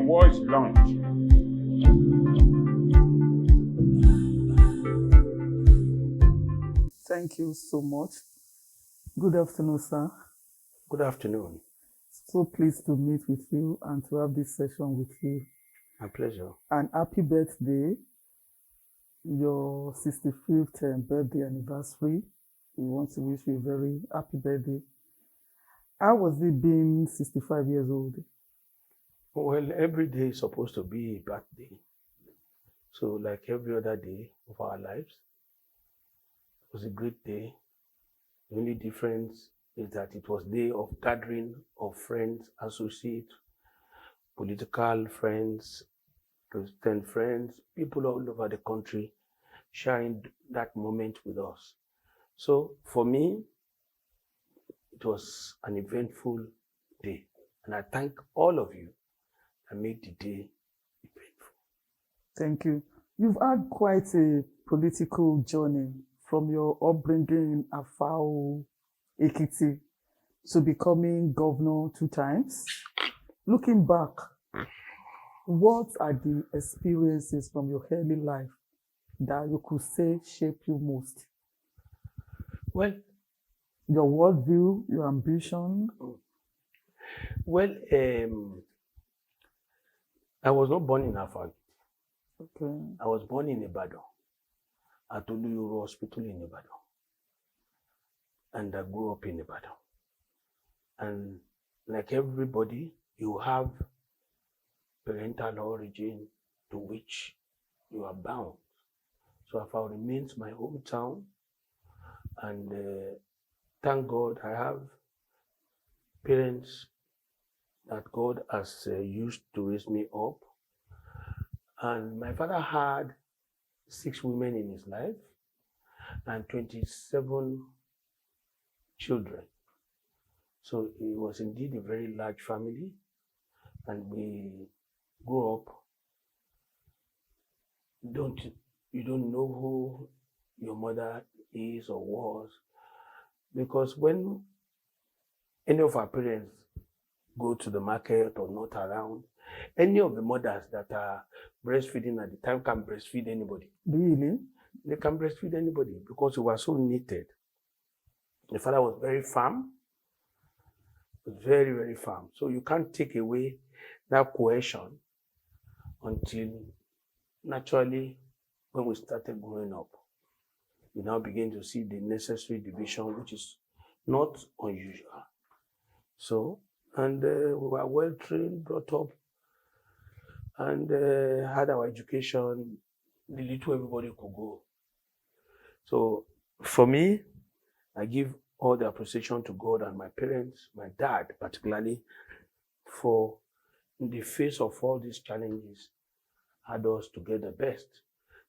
war is launched. Thank you so much. Good afternoon, sir. Good afternoon. So pleased to meet with you and to have this session with you. My pleasure. And happy birthday, your 65th birthday anniversary. We want to wish you a very happy birthday. How was it being 65 years old? Well, every day is supposed to be a birthday. So like every other day of our lives, it was a great day. The only difference is that it was a day of gathering of friends, associates, political friends, Christian friends, people all over the country sharing that moment with us. So for me, it was an eventful day. And I thank all of you that made the day eventful. Thank you. You've had quite a political journey from your upbringing in Afao, Ekiti, to becoming governor 2 times. Looking back, what are the experiences from your early life that you could say shaped you most? Well, your worldview, your ambition? Well, I was not born in Afao. Okay. I was born in Ibadan, at Oluyoro Hospital in Ibadan. And I grew up in Ibadan. And like everybody, you have parental origin to which you are bound. So Afao remains my hometown. And thank God I have parents that God has used to raise me up. And my father had 6 women in his life and 27 children. So it was indeed a very large family, and we grew up. You don't know who your mother is or was, because when any of our parents go to the market or not around, any of the mothers that are breastfeeding at the time can breastfeed anybody. Really? They can breastfeed anybody because we were so knitted. The father was very firm, very, very firm. So you can't take away that cohesion until naturally when we started growing up. We now begin to see the necessary division, which is not unusual. So, and we were well trained, brought up, and had our education, the little everybody could go. So for me, I give all the appreciation to God and my parents, my dad particularly, for in the face of all these challenges, had us to get the best.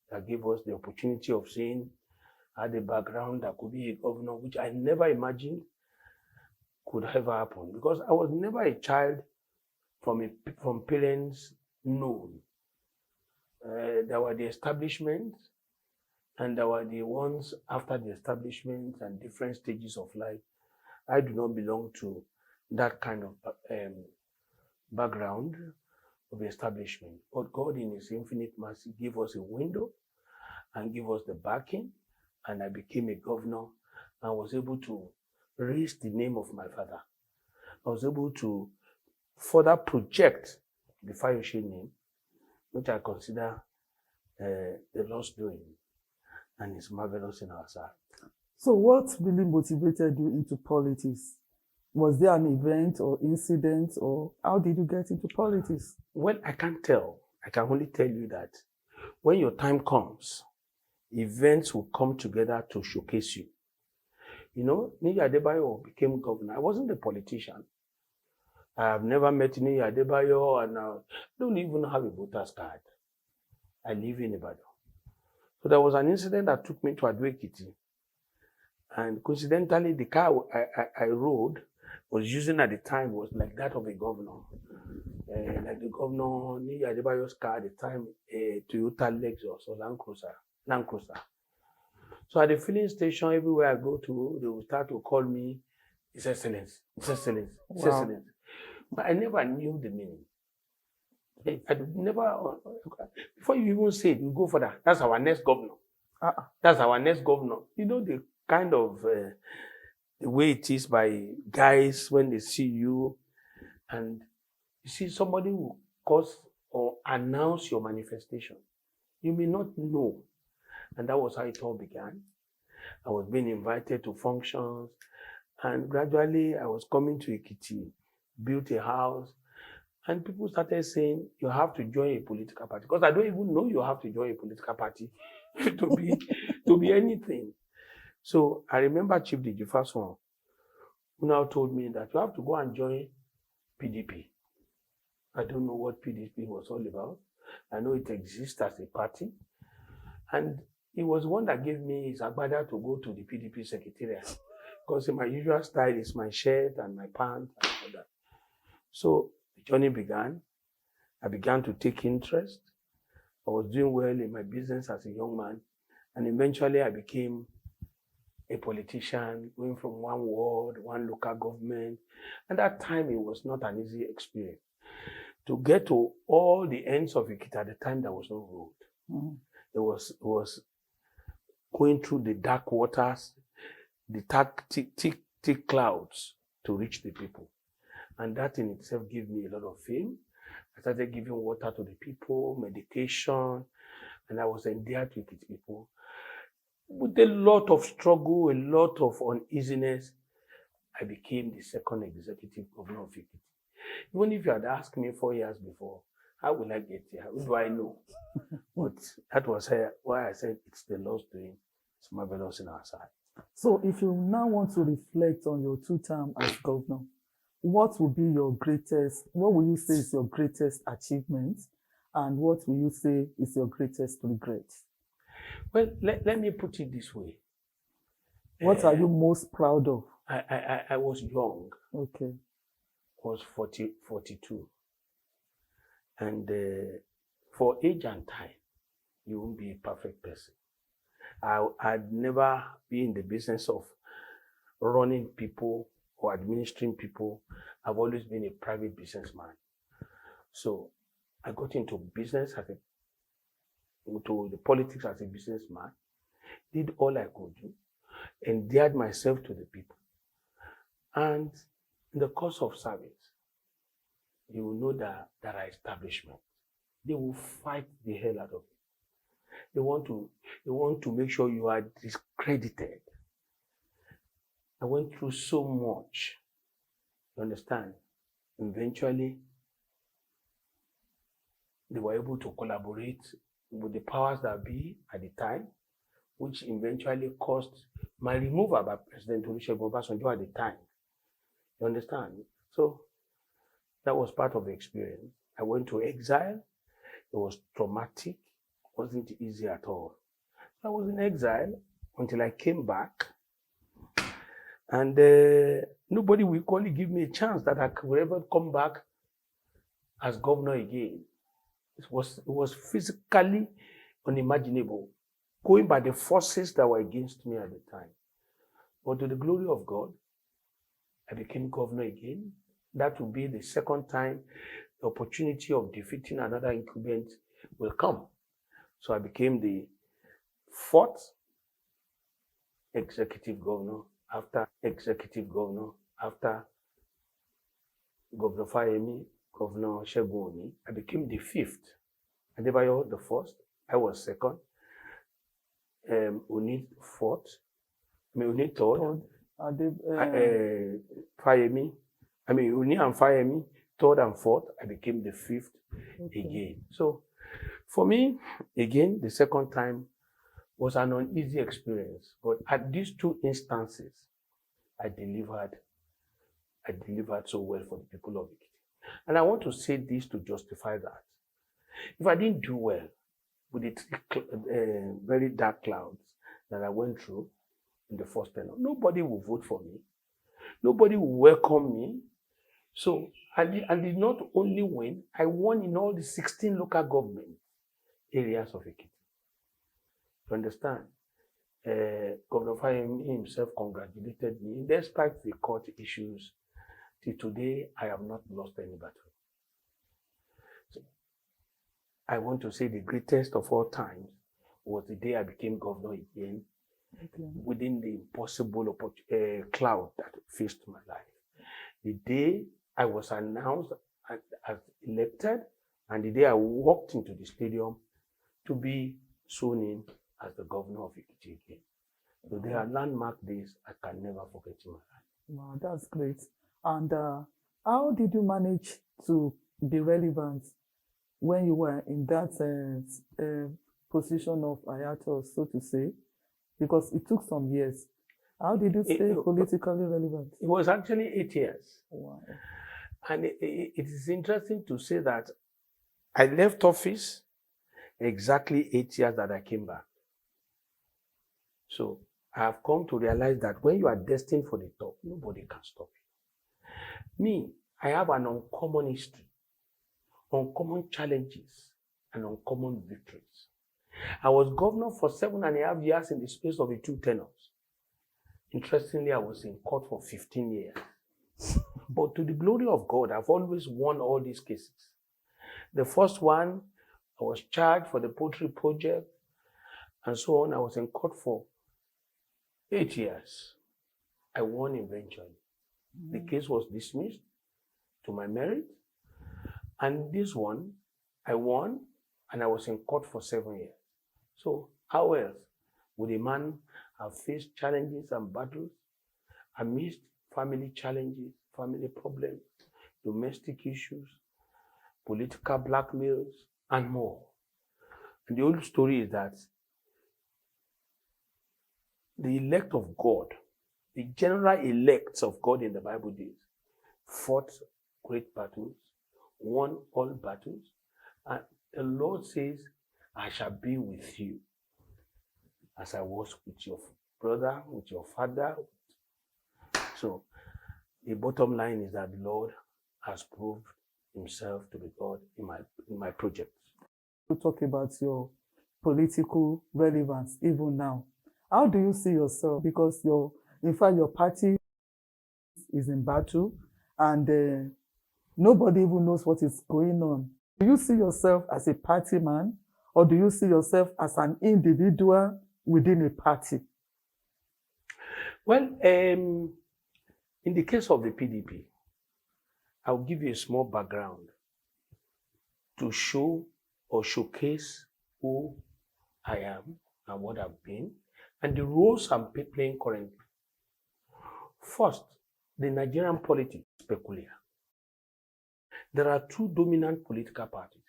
That gave us the opportunity of seeing, had a background that could be a governor, which I never imagined could ever happen, because I was never a child from parents known. There were the establishments, and there were the ones after the establishment and different stages of life. I do not belong to that kind of background of establishment. But God in His infinite mercy gave us a window and gave us the backing, and I became a governor and was able to raise the name of my father. I was able to further project the Fayose name, which I consider the Lord's doing, and it's marvelous in our sight. So what really motivated you into politics? Was there an event or incident, or how did you get into politics? Well, I can't tell. I can only tell you that when your time comes, events will come together to showcase you. You know, Niyi Adebayo became governor. I wasn't a politician. I have never met Niyi Adebayo, and I don't even have a voter's card. I live in Ibadan. So there was an incident that took me to Ekiti. And coincidentally, the car I rode was using at the time was like that of a governor. Like the governor, Niyi Adebayo's car at the time, a Toyota Lexus or Land Cruiser. So at the filling station, everywhere I go to, they will start to call me His Excellency, His Excellency, His Excellency. But I never knew the meaning. I never, before you even say it, you go for that. That's our next governor. That's our next governor. You know, the kind of the way it is by guys when they see you, and you see somebody who cause or announce your manifestation. You may not know. And that was how it all began. I was being invited to functions, and gradually I was coming to Ekiti, built a house, and people started saying, you have to join a political party. Because I don't even know you have to join a political party to be anything. So I remember Chief Dijifason, who now told me that you have to go and join PDP. I don't know what PDP was all about. I know it exists as a party. And he was one that gave me his agbada to go to the PDP secretariat. Because my usual style is my shirt and my pants and all that. So the journey began. I began to take interest. I was doing well in my business as a young man. And eventually I became a politician, going from one ward, one local government. At that time, it was not an easy experience. To get to all the ends of Ekiti at the time, there was no road. Mm-hmm. It was going through the dark waters, the thick clouds to reach the people. And that in itself gave me a lot of fame. I started giving water to the people, medication, and I was endeared to Ekiti people. With a lot of struggle, a lot of uneasiness, I became the second executive governor of Ekiti. Even if you had asked me 4 years before, how will I get here? How do I know? But that was why I said it's the Lord's doing. It's marvelous in our sight. So if you now want to reflect on your 2 terms as governor, what will you say is your greatest achievement? And what will you say is your greatest regret? Well, let me put it this way. What are you most proud of? I was young. Okay. I was 42. And for age and time, you won't be a perfect person. I'd never been in the business of running people or administering people. I've always been a private businessman. So I got into business into the politics as a businessman, did all I could do, endeared myself to the people. And in the course of service, you will know that there are establishments. They will fight the hell out of you. They want to make sure you are discredited. I went through so much. You understand? Eventually, they were able to collaborate with the powers that be at the time, which eventually caused my removal by President Olusegun Obasanjo at the time. You understand? So that was part of the experience. I went to exile. It was traumatic. It wasn't easy at all. I was in exile until I came back. And nobody will equally give me a chance that I could ever come back as governor again. It was physically unimaginable, going by the forces that were against me at the time. But to the glory of God, I became governor again. That will be the second time the opportunity of defeating another incumbent will come. So I became the 4th executive governor after Governor Fayemi, Governor Olusegun. I became the 5th. Adebayo the 1st. I was 2nd. Oni 4th. Oni 3rd. Fayemi. Oni and Fayemi, 3rd and 4th. I became the 5th again. So for me, again, the second time was an uneasy experience. But at these 2 instances, I delivered so well for the people of Ekiti. And I want to say this to justify that. If I didn't do well with the very dark clouds that I went through in the first tenure, nobody will vote for me. Nobody will welcome me. So I did not only win, I won in all the 16 local government areas of Ekiti. You understand? Governor Fayemi himself congratulated me. Despite the court issues, till today, I have not lost any battle. So I want to say the greatest of all times was the day I became governor again, within the impossible cloud that faced my life. The day I was announced as elected, and the day I walked into the stadium to be sworn in as the governor of Ekiti again. So they are landmark days I can never forget in my life. Wow, that's great. And how did you manage to be relevant when you were in that position of hiatus, so to say? Because it took some years. How did you stay politically relevant? It was actually 8 years. Wow. And it is interesting to say that I left office exactly 8 years that I came back. So I have come to realize that when you are destined for the top, nobody can stop you. Me, I have an uncommon history, uncommon challenges, and uncommon victories. I was governor for 7.5 years in the space of the 2 tenures. Interestingly, I was in court for 15 years. But to the glory of God, I've always won all these cases. The first one, I was charged for the poultry project, and so on. I was in court for 8 years. I won eventually. The case was dismissed to my merit. And this one, I won, and I was in court for 7 years. So how else would a man have faced challenges and battles amidst family challenges, family problems, domestic issues, political blackmails, and more? And the old story is that the elect of God, the general elects of God in the Bible days, fought great battles, won all battles, and the Lord says, I shall be with you as I was with your brother, with your father. So the bottom line is that the Lord has proved himself to be God in my project. To talk about your political relevance even now, how do you see yourself? Because in fact, your party is in battle, and nobody even knows what is going on. Do you see yourself as a party man, or do you see yourself as an individual within a party? Well, in the case of the PDP, I'll give you a small background to show or showcase who I am and what I've been, and the roles I'm playing currently. First, the Nigerian politics is peculiar. There are 2 dominant political parties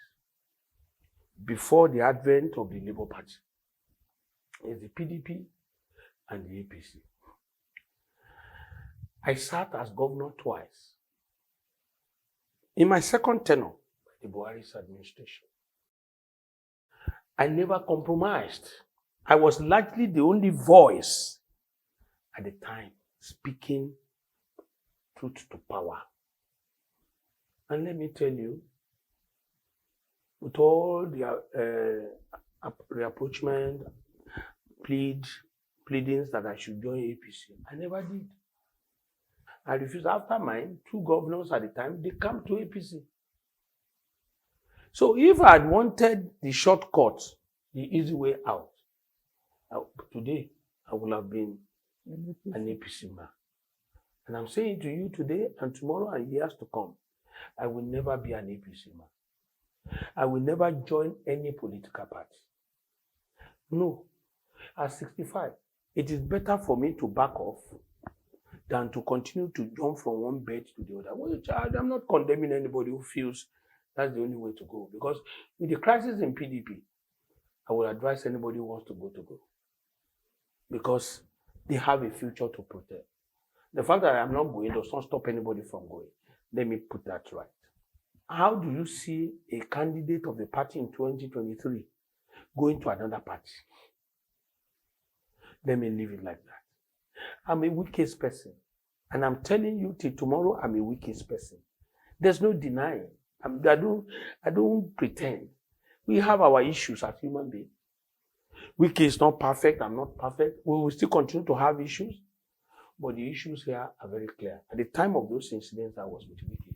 before the advent of the Labour Party. It's the PDP and the APC. I sat as governor twice. In my second tenure, the Buhari's administration, I never compromised. I was largely the only voice at the time speaking truth to power. And let me tell you, with all the rapprochement, pleadings that I should join APC, I never did. I refused. After mine, 2 governors at the time, they come to APC. So if I had wanted the shortcut, the easy way out, today I would have been an APC man. And I'm saying to you today and tomorrow and years to come, I will never be an APC man. I will never join any political party. No. At 65, it is better for me to back off than to continue to jump from one bed to the other. Well, I'm not condemning anybody who feels that's the only way to go. Because with the crisis in PDP, I would advise anybody who wants to go. Because they have a future to protect. The fact that I'm not going does not stop anybody from going. Let me put that right. How do you see a candidate of the party in 2023 going to another party? Let me leave it like that. I'm a weakest person. And I'm telling you till tomorrow, I'm a weakest person. There's no denying. I don't pretend. We have our issues as human beings. Wiki is not perfect. I'm not perfect. We will still continue to have issues. But the issues here are very clear. At the time of those incidents, I was with Wiki.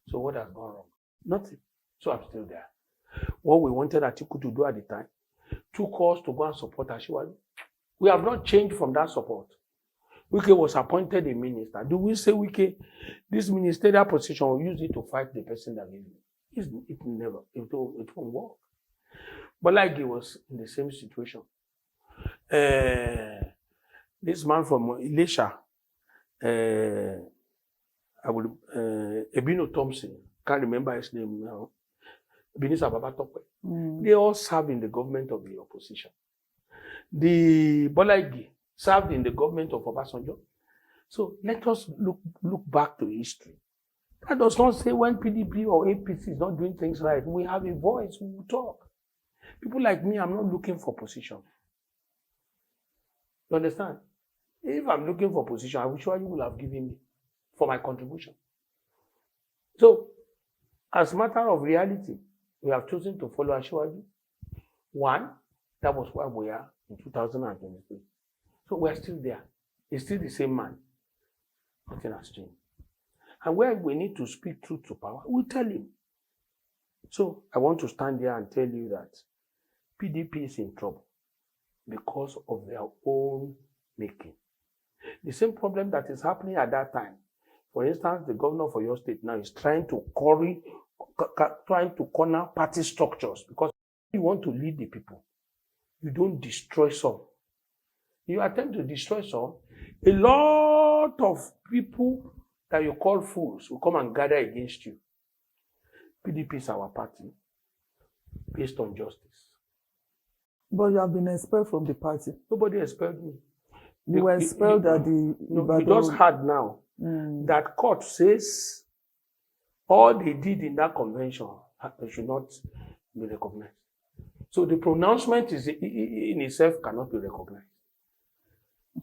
So what has gone wrong? Nothing. So I'm still there. what we wanted Atiku to do at the time, took us to go and support Asiwaju. We have not changed from that support. Wike was appointed a minister. Do we say Wike, this ministerial position, will use it to fight the person that gave it? It never, it won't work. But like he was in the same situation. This man from Ilesha, Ebino Thompson, can't remember his name now. Ebenezer Babatope. They all served in the government of the opposition. The Bolaigi served in the government of Obasanjo. So let us look back to history. That does not say when PDP or APC is not doing things right, we have a voice, we will talk. People like me, I'm not looking for position. You understand? If I'm looking for position, I'm sure you will have given me for my contribution. So, as a matter of reality, we have chosen to follow Asiwaju. One, that was where we are in 2023. So we're still there. He's still the same man. Nothing has changed. And where we need to speak truth to power, we tell him. So I want to stand here and tell you that PDP is in trouble because of their own making. The same problem that is happening at that time. For instance, the governor for your state now is trying to corner party structures because you want to lead the people. You don't destroy some. You attempt to destroy some, a lot of people that you call fools will come and gather against you. PDP is our party based on justice. But you have been expelled from the party. Nobody expelled me. You were expelled at the... No, you just heard now that court says all they did in that convention should not be recognized. So the pronouncement is in itself cannot be recognized.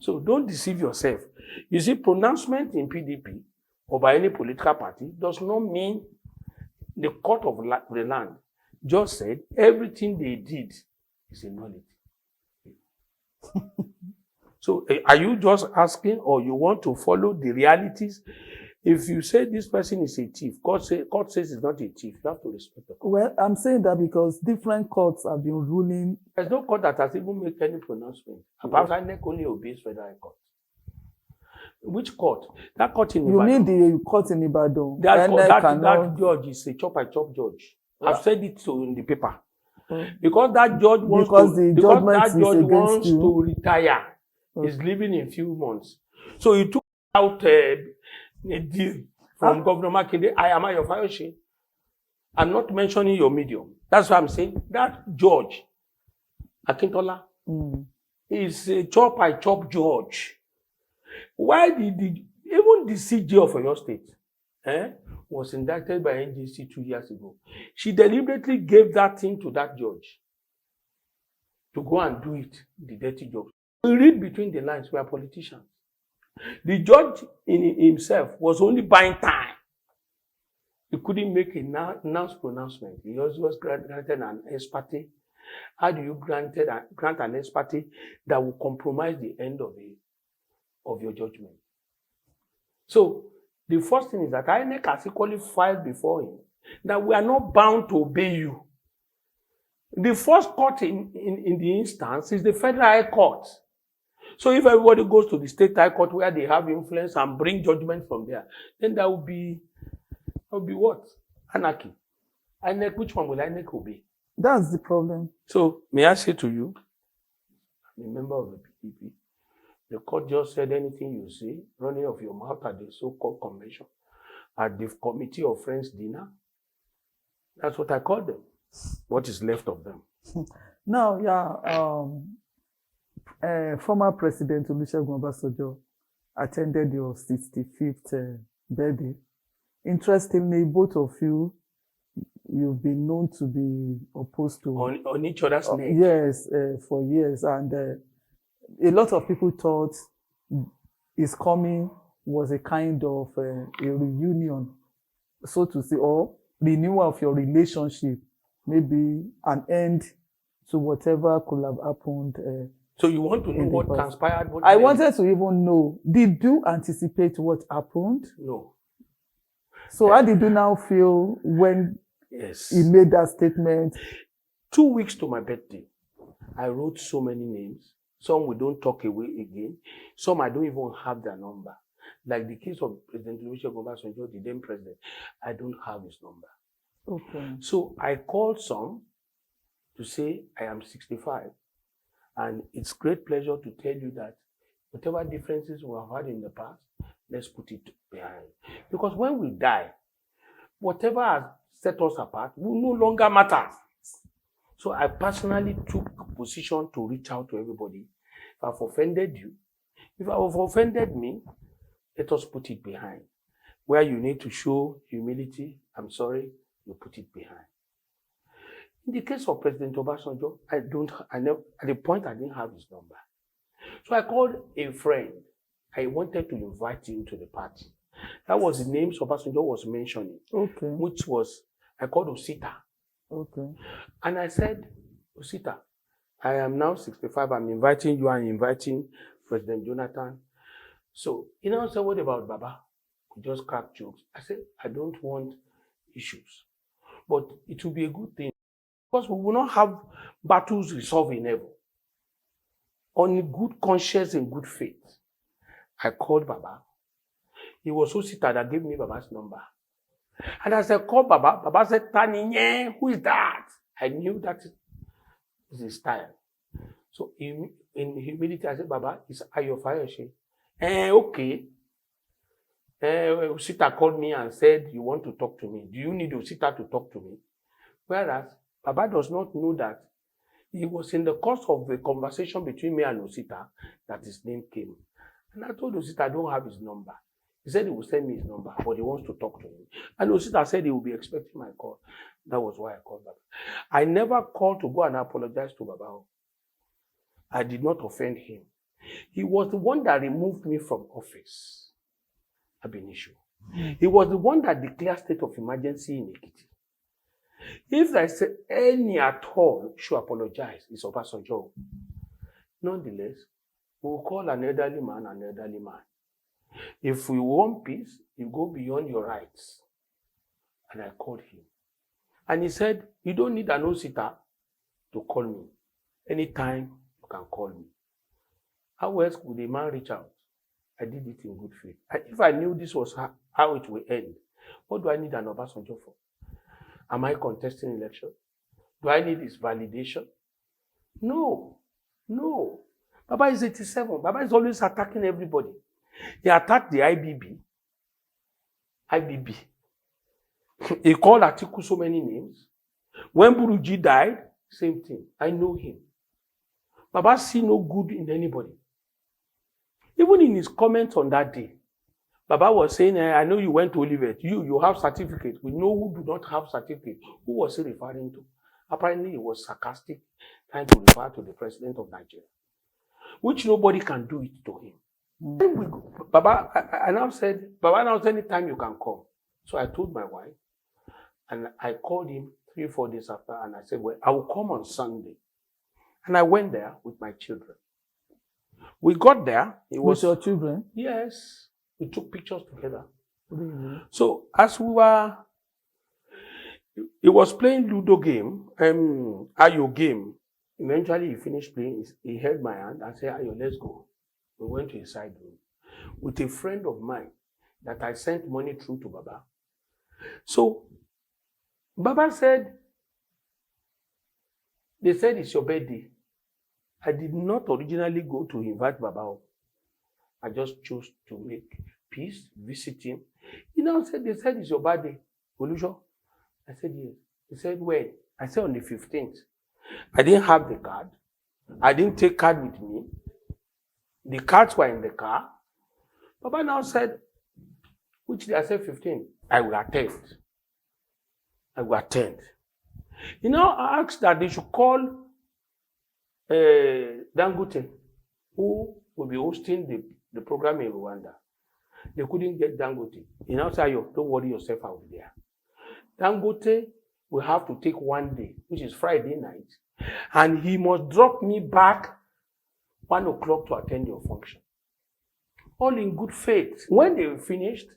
So don't deceive yourself. You see, pronouncement in PDP or by any political party does not mean the court of the land just said everything they did is a nullity. So are you just asking or you want to follow the realities? If you say this person is a thief, court says it's not a thief, you have to respect the court. Well, I'm saying that because different courts have been ruling. There's no court that has even made any pronouncement. Apart from INEC only obeys federal court. Which court? That court in Ibadan. You mean the court in Ibadan? That judge is a chop-by-chop judge. Yeah. I've said it in the paper. Because that judge wants to retire. He's leaving in a few months. So he took out a deal from Governor Makinde. I am Ayo Fayose. I'm not mentioning your medium. That's what I'm saying. That judge, Akintola, is a chop-by-chop judge. Why did even the CJ of your state was indicted by NJC 2 years ago? She deliberately gave that thing to that judge to go and do it, the dirty job. We read between the lines, we are politicians. The judge in himself was only buying time. He couldn't make a announced pronouncement. He also was granted an ex parte. How do you grant an ex parte that will compromise the end of your judgment? So the first thing is that INEC has equally filed before him that we are not bound to obey you. The first court in the instance is the Federal High Court. So if everybody goes to the State High Court where they have influence and bring judgment from there, then that will be what? Anarchy. INEC, which one will INEC obey? That's the problem. So may I say to you, I'm a member of the PDP, the court just said anything you say, running off your mouth at the so-called convention, at the Committee of Friends dinner. That's what I call them. What is left of them? Now, former President Olusegun Obasanjo attended your 65th birthday. Interestingly, both of you've been known to be opposed to... On each other's neck. Yes, for years. And a lot of people thought his coming was a kind of a reunion, so to say, or renewal of your relationship, maybe an end to whatever could have happened. So you want to know what transpired? I wanted to even know, did you anticipate what happened? No. So how did you now feel when Yes. he made that statement. 2 weeks to my birthday, I wrote so many names. Some we don't talk away again. Some I don't even have their number. Like the case of President Olusegun Obasanjo, the then president, I don't have his number. Okay. So I called some to say I am 65. And it's great pleasure to tell you that whatever differences we have had in the past, let's put it behind. Because when we die, whatever has set us apart will no longer matter. So I personally took a position to reach out to everybody. If I've offended you, if I've offended me, let us put it behind. Where you need to show humility, I'm sorry, you put it behind. In the case of President Obasanjo, at the point I didn't have his number. So I called a friend. I wanted to invite him to the party. That was the names Obasanjo was mentioning. Okay. Which was, I called Osita. Okay. And I said, Osita, I am now 65. I'm inviting you and inviting President Jonathan. So, you know, so what about Baba? We just crack jokes. I said, I don't want issues. But it will be a good thing. Because we will not have battles resolved in heaven. On good conscience and good faith, I called Baba. He was Osita that gave me Baba's number. And as I called Baba, Baba said, Tani, who is that? I knew that is his style. So in humility, I said, Baba, it's Ayo Fayose. Okay. Osita called me and said, you want to talk to me. Do you need Osita to talk to me? Whereas, Baba does not know that it was in the course of the conversation between me and Osita that his name came. And I told Osita I don't have his number. He said he will send me his number, but he wants to talk to me. And Osita said he will be expecting my call. That was why I called Baba. I never called to go and apologize to Baba. I did not offend him. He was the one that removed me from office. Ab initio. He was the one that declared state of emergency in Ekiti. If I say any at all should apologize, it's Obasanjo. Nonetheless, we will call an elderly man an elderly man. If we want peace, you go beyond your rights. And I called him. And he said, you don't need an Osita to call me. Anytime you can call me. How else could a man reach out? I did it in good faith. If I knew this was how it will end, what do I need an Obasanjo for? Am I contesting election? Do I need his validation? No. No. Baba is 87. Baba is always attacking everybody. He attacked the IBB. He called Atiku so many names. When Buruji died, same thing. I know him. Baba see no good in anybody. Even in his comments on that day, Baba was saying, I know you went to Olivet. You have certificate. We know who do not have certificate. Who was he referring to? Apparently, he was sarcastic, trying to refer to the president of Nigeria, which nobody can do it to him. Baba now said, anytime you can come. So I told my wife, and I called him 3-4 days after, and I said, well, I will come on Sunday. And I went there with my children. We got there. It was with your children? Yes. We took pictures together. Really? So as we were, he was playing Ludo game, Ayo game. Eventually he finished playing. He held my hand and said, Ayo, let's go. We went to a side room with a friend of mine that I sent money through to Baba. So Baba said, they said it's your birthday. I did not originally go to invite Baba. I just chose to make peace, visit him. He now said, they said it's your birthday. Olujo? I said, yes. He said, when? I said, on the 15th. I didn't have the card. I didn't take card with me. The cards were in the car. Baba now said, which day? I said 15. I will attend. I will attend. He now asked that they should call Dangote, who will be hosting the program in Rwanda. They couldn't get Dangote. He now said, don't worry yourself out there. Dangote will have to take one day, which is Friday night, and he must drop me back 1 o'clock to attend your function. All in good faith. When they finished,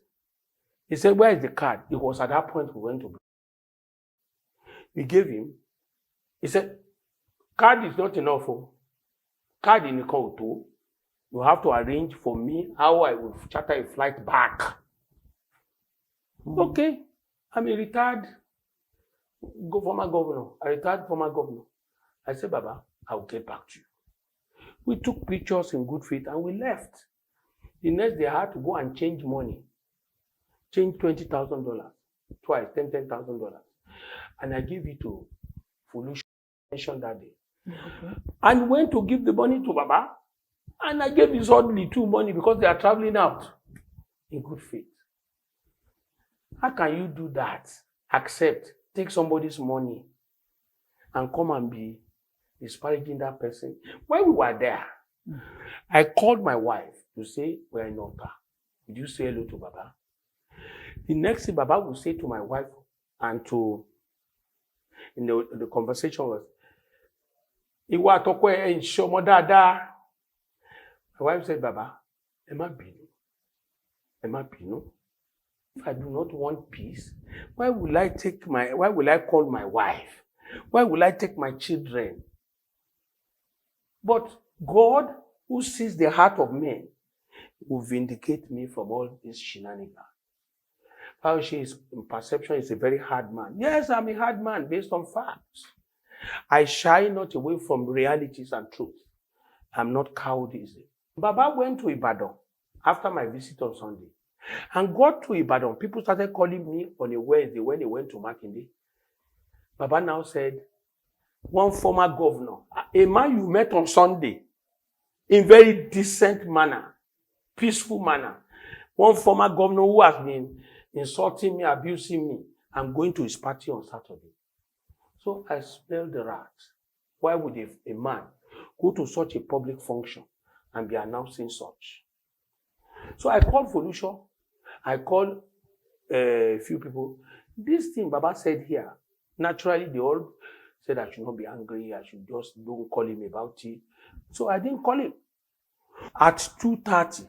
he said, where is the card? It was at that point we went to. We gave him. He said, card is not enough. Oh. Card in the too. You have to arrange for me how I will charter a flight back. Okay. I'm a retired former governor. A retired former governor. I said, Baba, I'll get back to you. We took pictures in good faith and we left. The next day I had to go and change money. Change $20,000. Twice, $10,000. And I gave it to Fulush that day. Okay. And went to give the money to Baba. And I gave his only two money because they are traveling out in good faith. How can you do that? Accept, take somebody's money and come and be disparaging that person? When we were there, I called my wife to say, we're in altar. Did you say hello to Baba? The next thing Baba will say to my wife and to, the conversation was, Iwa tokwe en shomo dada. My wife said, Baba, Emma Bino. If I do not want peace, why will I call my wife? Why will I take my children? But God, who sees the heart of men, will vindicate me from all this shenanigans. How she is in perception is a very hard man. Yes, I'm a hard man based on facts. I shy not away from realities and truth. I'm not cowardly. Baba went to Ibadan after my visit on Sunday and got to Ibadan. People started calling me on a Wednesday when they went to Makinde. Baba now said, one former governor, a man you met on Sunday, in very decent manner, peaceful manner, one former governor who has been insulting me, abusing me, I'm going to his party on Saturday. So I smelled the rat. Why would a man go to such a public function and be announcing such? So I called Folusho. I called a few people. This thing Baba said here, naturally they all said I should not be angry. I should just don't call him about it. So I didn't call him. At 2:30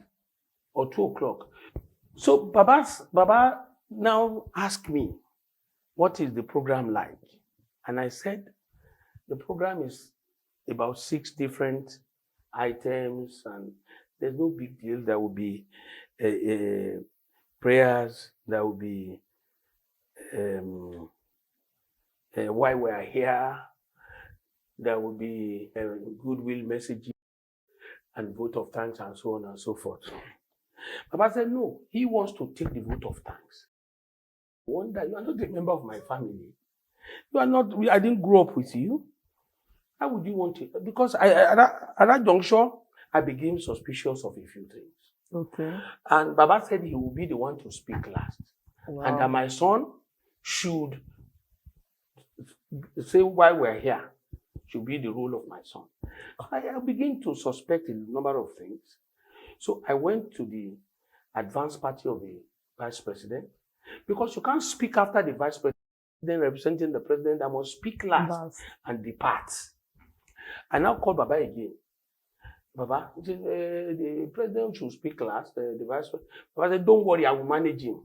or 2 o'clock. So Baba now asked me, what is the program like? And I said, the program is about 6 different items and there's no big deal. There will be prayers. There will be why we are here. There will be goodwill messages and vote of thanks and so on and so forth. Baba said, no, he wants to take the vote of thanks. I wonder, you are not a member of my family. You are not, I didn't grow up with you. How would you want it? Because at that juncture, I became suspicious of a few things. Okay. And Baba said he will be the one to speak last. Wow. And that my son should say why we're here. Should be the role of my son. I began to suspect a number of things. So I went to the advanced party of the vice president because you can't speak after the vice president representing the president. I must speak last and depart. I now called Baba again. Baba, the president should speak last. The vice president. Baba said, don't worry, I will manage him.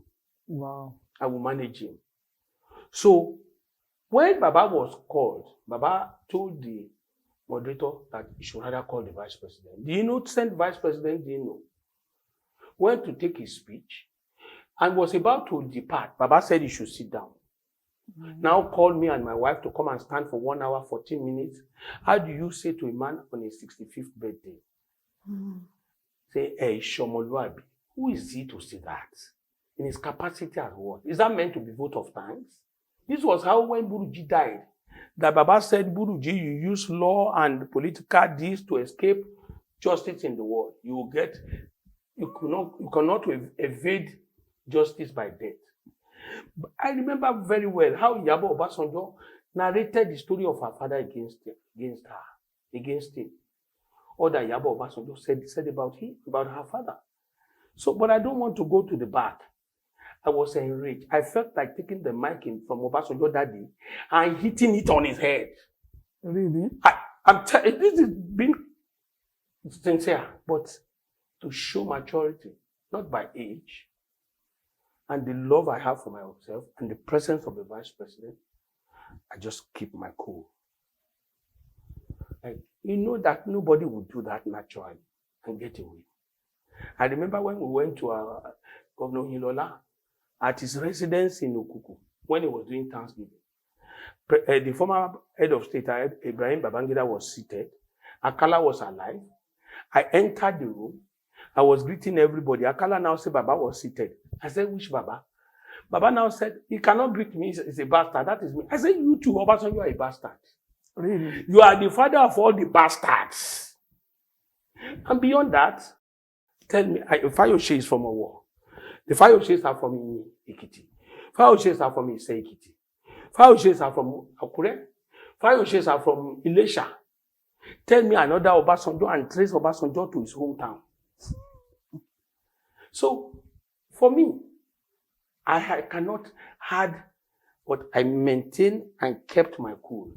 Wow. I will manage him. So when Baba was called, Baba told the moderator that he should rather call the vice president. The innocent vice president didn't know. Went to take his speech and was about to depart. Baba said he should sit down. Now called me and my wife to come and stand for 1 hour, 14 minutes. How do you say to a man on his 65th birthday? Say, hey, Shomoluabi, who is he to say that? In his capacity as what? Is that meant to be vote of thanks? This was how when Buruji died, that Baba said, Buruji, you use law and political deeds to escape justice in the world. You cannot evade justice by death. But I remember very well how Yabo Obasanjo narrated the story of her father against him. Or that Yabo Obasanjo said about him, about her father. So, but I don't want to go to the back. I was enraged. I felt like taking the mic from Obasanjo that day and hitting it on his head. Really? This is being sincere, but to show maturity, not by age, and the love I have for myself and the presence of the vice president, I just keep my cool. Like, you know that nobody would do that naturally and get away. I remember when we went to our Governor Ilola at his residence in Okuku when he was doing Thanksgiving. The former head of state, Ibrahim Babangida, was seated. Akala was alive. I entered the room. I was greeting everybody. Akala now said Baba was seated. I said, which Baba? Baba now said, he cannot greet me. He's a bastard. That is me. I said, you too, Obasanjo, you are a bastard. Really? You are the father of all the bastards. And beyond that, tell me, Fayose is from Owo. The Fayoses are from Ekiti. Fayoses are from Ekiti. Fayoses are from Akure. Fayoses are from Ilesha. Tell me another Obasanjo and trace Obasanjo to his hometown. So, for me, I cannot had, but I maintained and kept my cool.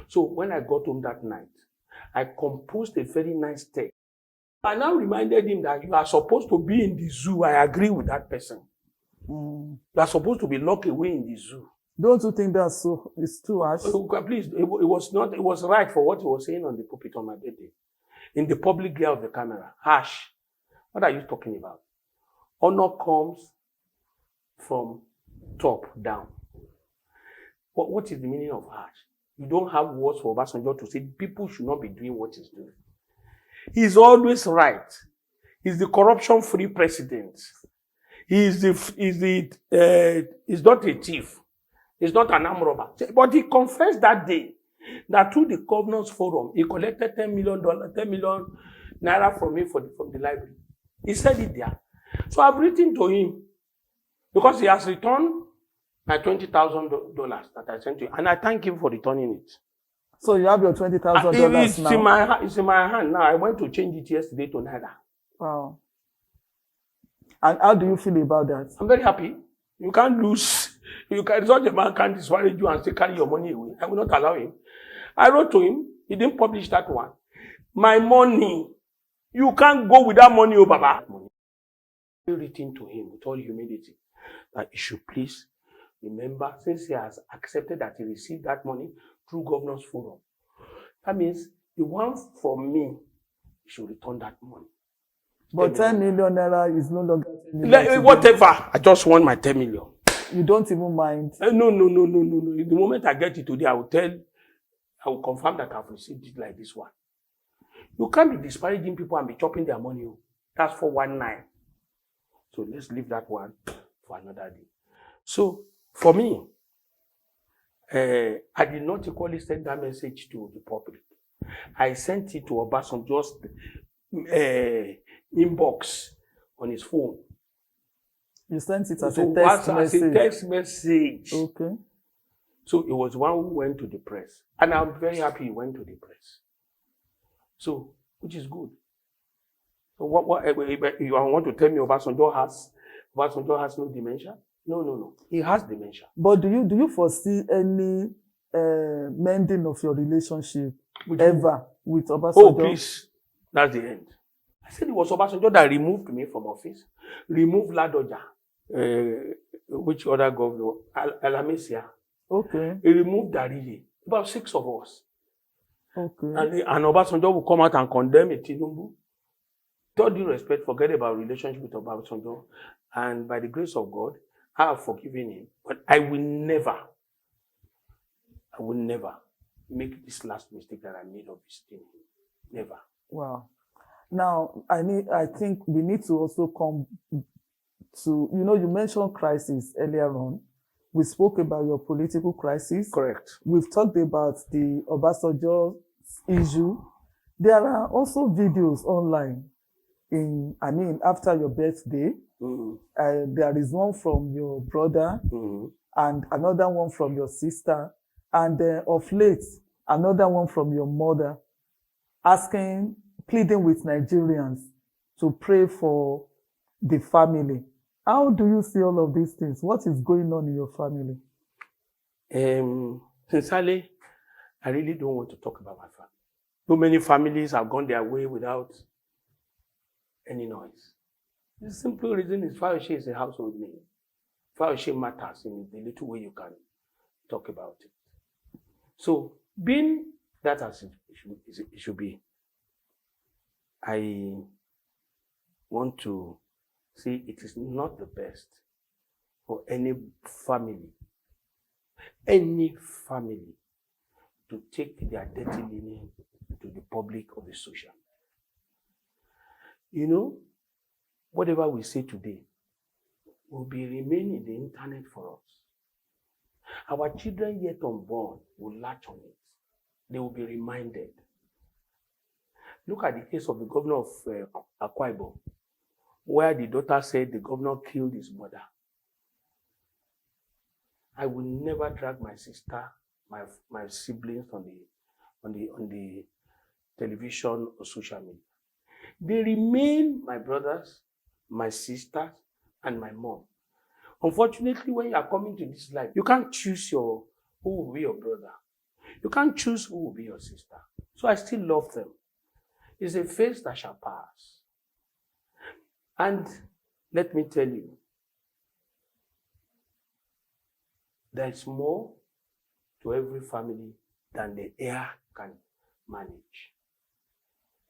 So when I got home that night, I composed a very nice text. I now reminded him that you are supposed to be in the zoo. I agree with that person. You are supposed to be locked away in the zoo. Don't you think that's so? It's too harsh. Please, it was not. It was right for what he was saying on the pulpit on my birthday, in the public glare of the camera. Harsh. What are you talking about? Honor comes from top down. What is the meaning of harsh? You don't have words for Obasanjo to say people should not be doing what he's doing. He's always right. He's the corruption-free president. He's not a thief. He's not an armed robber. But he confessed that day that through the Governors Forum, he collected $10 million naira from me from the library. He said it there. So I've written to him because he has returned my $20,000 that I sent to him, and I thank him for returning it. So you have your $20,000 now? It's in my hand now. I went to change it yesterday to naira. Wow. And how do you feel about that? I'm very happy. You can't lose. Such a man can't discourage you and say carry your money away. I will not allow him. I wrote to him. He didn't publish that one. My money. You can't go without money, oh Baba. I written to him with all humility that he should please remember, since he has accepted that he received that money through Governors Forum. That means the one from me should return that money. But 10 million naira is no longer 10 million. Whatever. I just want my 10 million. You don't even mind? No. The moment I get it today, I will confirm that I've received it like this one. You can't be disparaging people and be chopping their money. That's 419. So let's leave that one for another day. So for me, I did not equally send that message to the public. I sent it to Obasanjo's inbox on his phone. You sent it as a text message? As a text message. Okay. So it was one who went to the press. And I'm very happy he went to the press. So, which is good. So what you want to tell me Obasanjo has no dementia? No. He has dementia. But do you foresee any mending of your relationship with Obasanjo? Oh, please. That's the end. I said it was Obasanjo that removed me from office, removed Ladoja, which other governor? Alamesia. Okay. He removed Darije. About 6 of us. Okay. And Obasanjo will come out and condemn a Tinubu. With all due respect, forget about relationship with Obasanjo. And by the grace of God, I have forgiven him. But I will never make this last mistake that I made of visiting him. Never. Wow. Now, I think we need to also come to, you mentioned crisis earlier on. We spoke about your political crisis. Correct. We've talked about the Obasanjo issue. There are also videos online after your birthday. Mm-hmm. There is one from your brother, mm-hmm, and another one from your sister, and of late, another one from your mother, pleading with Nigerians to pray for the family. How do you see all of these things? What is going on in your family? Sincerely, I really don't want to talk about my family. So many families have gone their way without any noise. The simple reason is Fayose is a household name. Fayose matters in the little way you can talk about it. So, being that as it should be, I want to say it is not the best for any family to take their dirty linen to the public or the social. You know, whatever we say today will be remain in the internet for us. Our children yet unborn will latch on it. They will be reminded. Look at the case of the governor of Akwa Ibom, where the daughter said the governor killed his mother. I will never drag my sister, my siblings on the television or social media. They remain my brothers, my sisters, and my mom. Unfortunately, when you are coming to this life, you can't choose who will be your brother. You can't choose who will be your sister. So I still love them. It's a phase that shall pass. And let me tell you, there is more to every family than the heir can manage.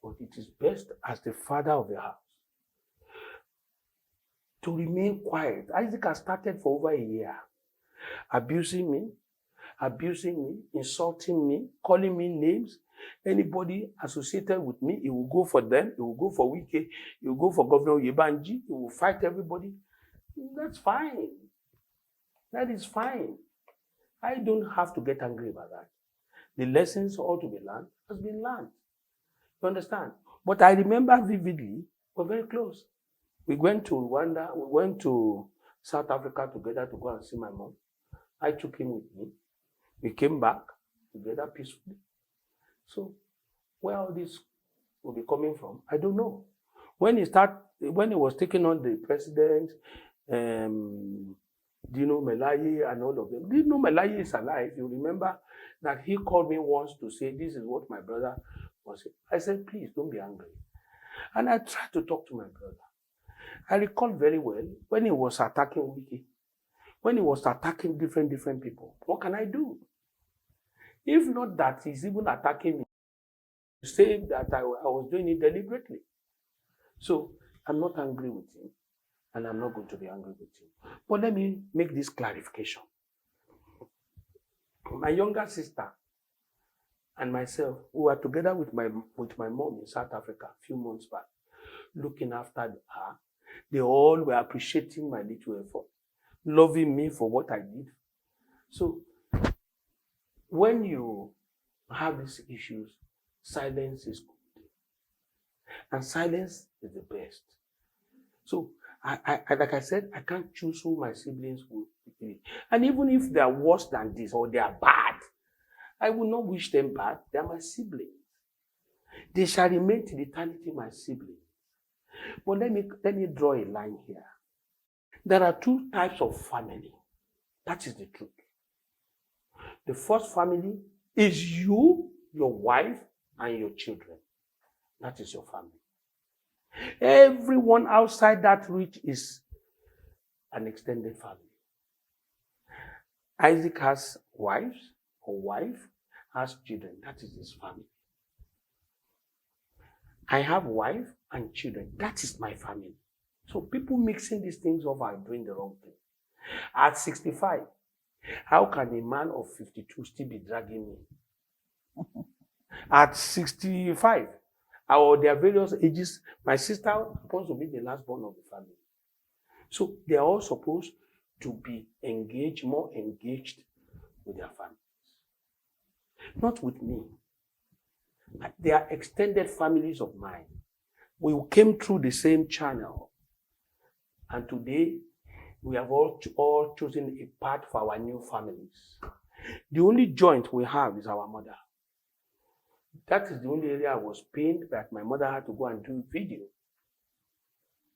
But it is best as the father of the house to remain quiet. Isaac has started for over a year, abusing me, insulting me, calling me names. Anybody associated with me, he will go for them, he will go for Wike, he will go for Governor Yebanji, he will fight everybody. That's fine. That is fine. I don't have to get angry about that. The lessons ought to be learned has been learned. You understand? But I remember vividly, we're very close. We went to Rwanda, we went to South Africa together to go and see my mom. I took him with me. We came back together peacefully. So, where all this will be coming from, I don't know. When he was taking on the president, Dino Melaye and all of them. Dino Melaye is alive. You remember that he called me once to say, this is what my brother was saying. I said, please don't be angry. And I tried to talk to my brother. I recall very well when he was attacking Wiki, when he was attacking different people. What can I do? If not that he's even attacking me, to say that I was doing it deliberately. So I'm not angry with him, and I'm not going to be angry with him. But let me make this clarification. My younger sister and myself, we were together with my mom in South Africa a few months back, looking after her. They all were appreciating my little effort, loving me for what I did. So when you have these issues, silence is good. And silence is the best. So, I like I said, I can't choose who my siblings will be. And even if they are worse than this or they are bad, I will not wish them bad. They are my siblings. They shall remain till eternity my siblings. But let me draw a line here. There are two types of family. That is the truth. The first family is you, your wife, and your children. That is your family. Everyone outside that reach is an extended family. Isaac has wife has children. That is his family. I have wife and children. That is my family. So people mixing these things up are doing the wrong thing. At 65, how can a man of 52 still be dragging me? At 65, or their various ages, my sister happens to be the last born of the family. So they are all supposed to be more engaged with their families. Not with me. They are extended families of mine. We came through the same channel. And today, we have all chosen a path for our new families. The only joint we have is our mother. That is the only area I was pained that my mother had to go and do video.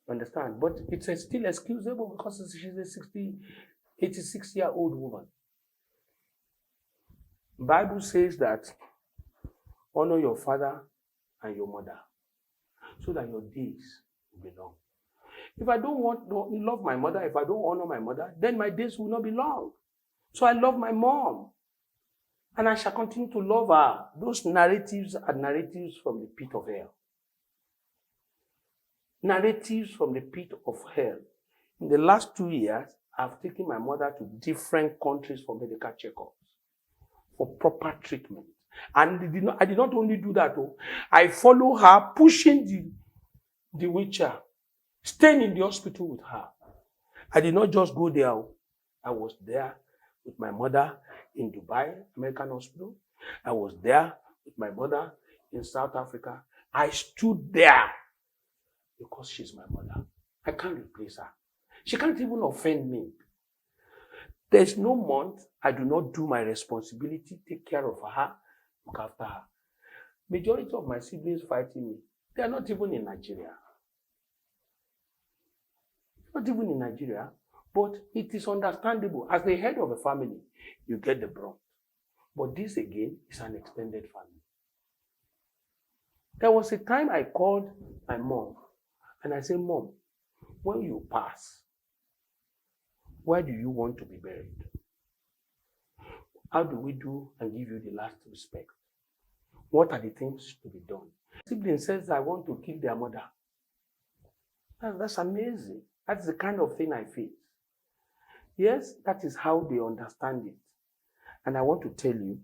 Understand? But it's still excusable because she's a 86-year-old woman. The Bible says that honor your father and your mother so that your days will be long. If I don't love my mother, if I don't honor my mother, then my days will not be long. So I love my mom. And I shall continue to love her. Those narratives are narratives from the pit of hell. Narratives from the pit of hell. In the last 2 years, I've taken my mother to different countries for medical checkups, for proper treatment. And I did not only do that, I follow her, pushing the wheelchair, staying in the hospital with her. I did not just go there. I was there with my mother in Dubai, American hospital. I was there with my mother in South Africa. I stood there because she's my mother. I can't replace her. She can't even offend me. There's no month I do not do my responsibility, take care of her, look after her. Majority of my siblings fighting me, they are not even in Nigeria. Not even in Nigeria. But it is understandable. As the head of a family, you get the brunt. But this again is an extended family. There was a time I called my mom and I said, Mom, when you pass, where do you want to be buried? How do we do and give you the last respect? What are the things to be done? Sibling says, I want to kill their mother. That's amazing. That's the kind of thing I feel. Yes, that is how they understand it. And I want to tell you,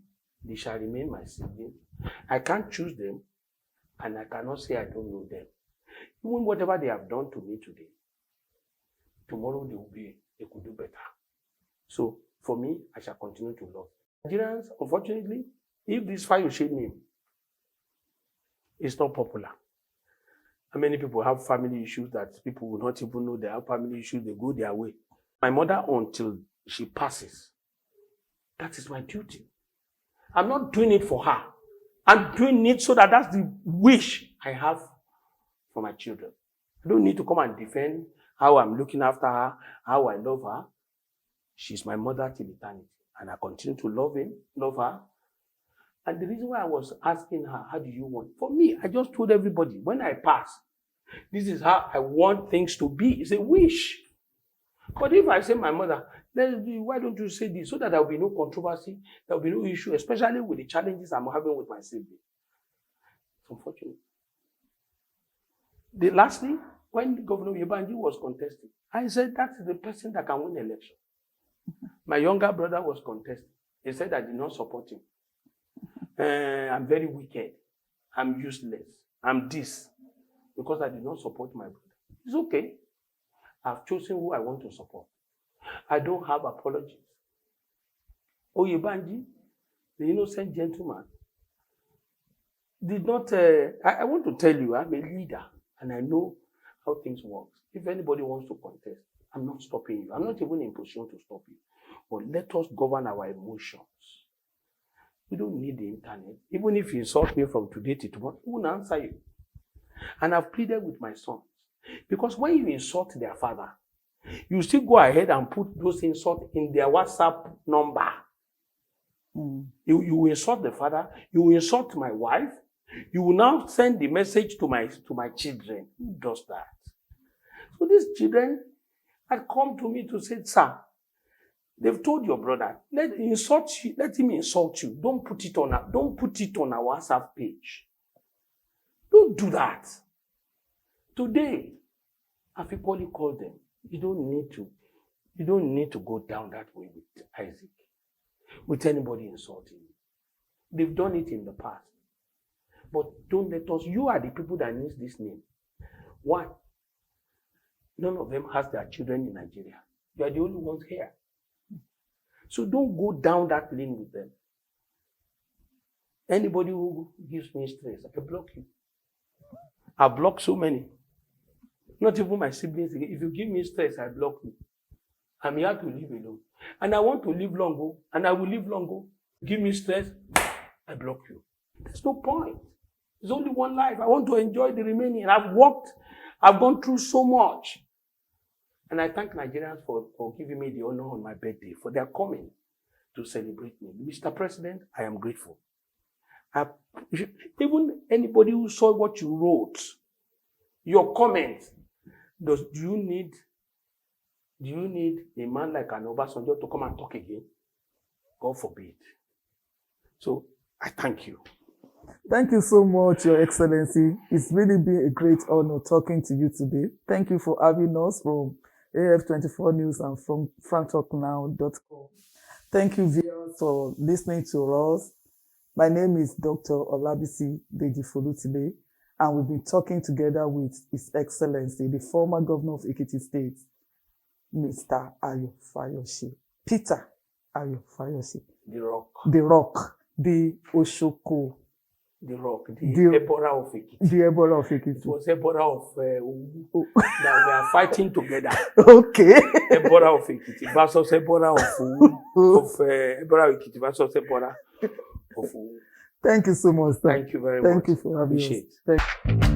they shall remain my siblings. I can't choose them, and I cannot say I don't know them. Even whatever they have done to me today, tomorrow they could do better. So, for me, I shall continue to love. Nigerians, unfortunately, if this Fayose name is not popular, and many people have family issues that people will not even know they have family issues, they go their way. My mother, until she passes, that is my duty. I'm not doing it for her. I'm doing it so that that's the wish I have for my children. I don't need to come and defend how I'm looking after her, how I love her. She's my mother till eternity. And I continue to love her. And the reason why I was asking her, how do you want? For me, I just told everybody, when I pass, this is how I want things to be. It's a wish. But if I say my mother, why don't you say this? So that there will be no controversy, there will be no issue, especially with the challenges I'm having with my sibling. It's unfortunate. Lastly, when Governor Obasanjo was contesting, I said that's the person that can win the election. My younger brother was contesting. He said I did not support him. I'm very wicked. I'm useless. I'm this. Because I did not support my brother. It's okay. I've chosen who I want to support. I don't have apologies. Oyebanji, the innocent gentleman, did not. I want to tell you, I'm a leader and I know how things work. If anybody wants to contest, I'm not stopping you. I'm not even in position to stop you. But let us govern our emotions. We don't need the internet. Even if you insult me from today to tomorrow, I won't answer you. And I've pleaded with my sons. Because when you insult their father, you still go ahead and put those insults in their WhatsApp number. You insult the father, you insult my wife, you will now send the message to my children. Who does that? So these children had come to me to say, sir, they've told your brother, let him insult you. Don't put it on a WhatsApp page. Don't do that. Today, I've equally called them. You don't need to go down that way with Isaac, with anybody insulting you. They've done it in the past. But don't let us, you are the people that need this name. One, none of them has their children in Nigeria. You are the only ones here. So don't go down that lane with them. Anybody who gives me stress, I block you. I block so many. Not even my siblings. If you give me stress, I block you. I'm here to live alone. And I want to live longer, and I will live longer. Give me stress, I block you. There's no point. There's only one life. I want to enjoy the remaining. I've worked, I've gone through so much. And I thank Nigerians for giving me the honor on my birthday, for their coming to celebrate me. Mr. President, I am grateful. Even anybody who saw what you wrote, your comments, do you need a man like an Obasanjo to come and talk again? God forbid. So I thank you. Thank you so much, Your Excellency. It's really been a great honor talking to you today. Thank you for having us from AF24NEWS and from franktalknow.com. Thank you, viewers, for listening to us. My name is Dr. Olabisi Deji-Folutile, and we've been talking together with His Excellency, the former governor of Ekiti State, Mr. Ayo Fayose. Peter Ayo Fayose. The Rock. The Rock. The Oshoko. The Rock. The Ebola of Ekiti. The Ebola of Ekiti. It was Ebola of that we are fighting together. Okay. Ebola of Ekiti versus Ebola of Ebola of Ekiti versus Ebola of Thank you so much, sir. Thank you very much. Thank you for having us. Appreciate. Thank you.